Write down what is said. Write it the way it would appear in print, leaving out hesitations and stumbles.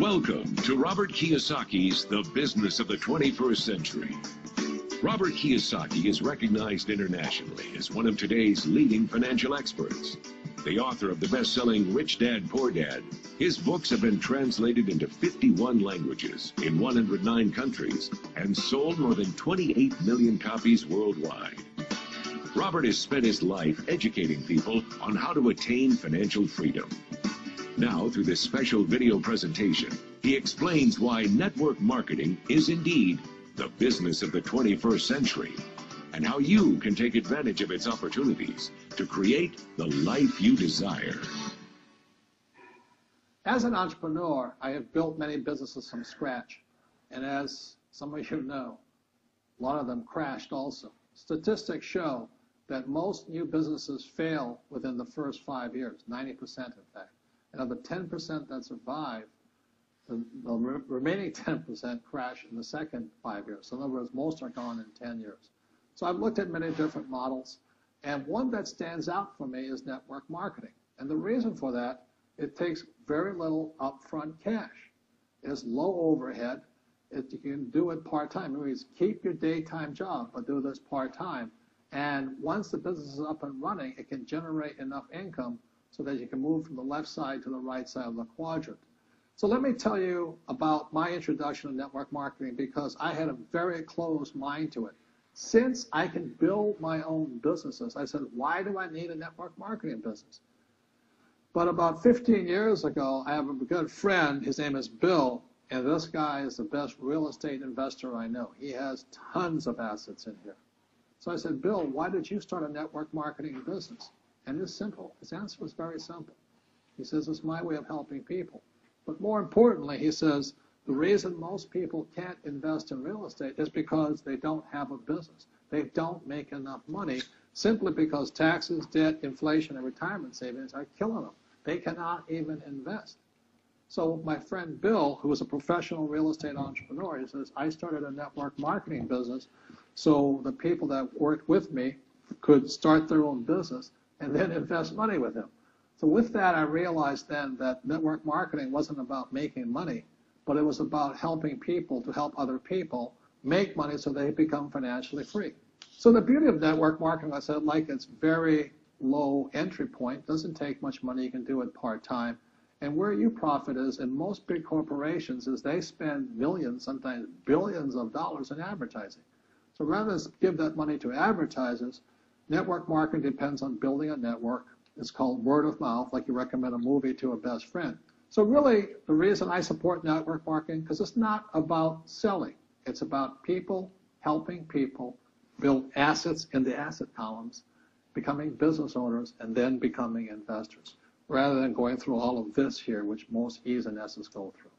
Welcome to Robert Kiyosaki's The Business of the 21st Century. Robert Kiyosaki is recognized internationally as one of today's leading financial experts. The author of the best-selling Rich Dad, Poor Dad, his books have been translated into 51 languages in 109 countries and sold more than 28 million copies worldwide. Robert has spent his life educating people on how to attain financial freedom. Now, through this special video presentation, he explains why network marketing is indeed the business of the 21st century, and how you can take advantage of its opportunities to create the life you desire. As an entrepreneur, I have built many businesses from scratch, and as some of you know, a lot of them crashed also. Statistics show that most new businesses fail within the first 5 years, 90% in fact. And of the 10% that survive, the remaining 10% crash in the second 5 years. So in other words, most are gone in 10 years. So I've looked at many different models, and one that stands out for me is network marketing. And the reason for that, it takes very little upfront cash. It's low overhead. You can do it part-time. It means keep your daytime job, but do this part-time. And once the business is up and running, it can generate enough income so that you can move from the left side to the right side of the quadrant. So let me tell you about my introduction to network marketing, because I had a very closed mind to it. Since I can build my own businesses, I said, why do I need a network marketing business? But about 15 years ago, I have a good friend, his name is Bill, and this guy is the best real estate investor I know. He has tons of assets in here. So I said, Bill, why did you start a network marketing business? And it's simple. His answer was very simple. He says, it's my way of helping people. But more importantly, he says, the reason most people can't invest in real estate is because they don't have a business. They don't make enough money simply because taxes, debt, inflation, and retirement savings are killing them. They cannot even invest. So my friend Bill, who is a professional real estate entrepreneur, he says, I started a network marketing business so the people that worked with me could start their own business and then invest money with him. So with that, I realized then that network marketing wasn't about making money, but it was about helping people to help other people make money so they become financially free. So the beauty of network marketing, I said, like it's very low entry point, doesn't take much money, you can do it part-time. And where you profit is in most big corporations is they spend millions, sometimes billions of dollars in advertising. So rather than give that money to advertisers, network marketing depends on building a network. It's called word of mouth, like you recommend a movie to a best friend. So really, the reason I support network marketing, because it's not about selling. It's about people helping people build assets in the asset columns, becoming business owners, and then becoming investors, rather than going through all of this here, which most E's and S's go through.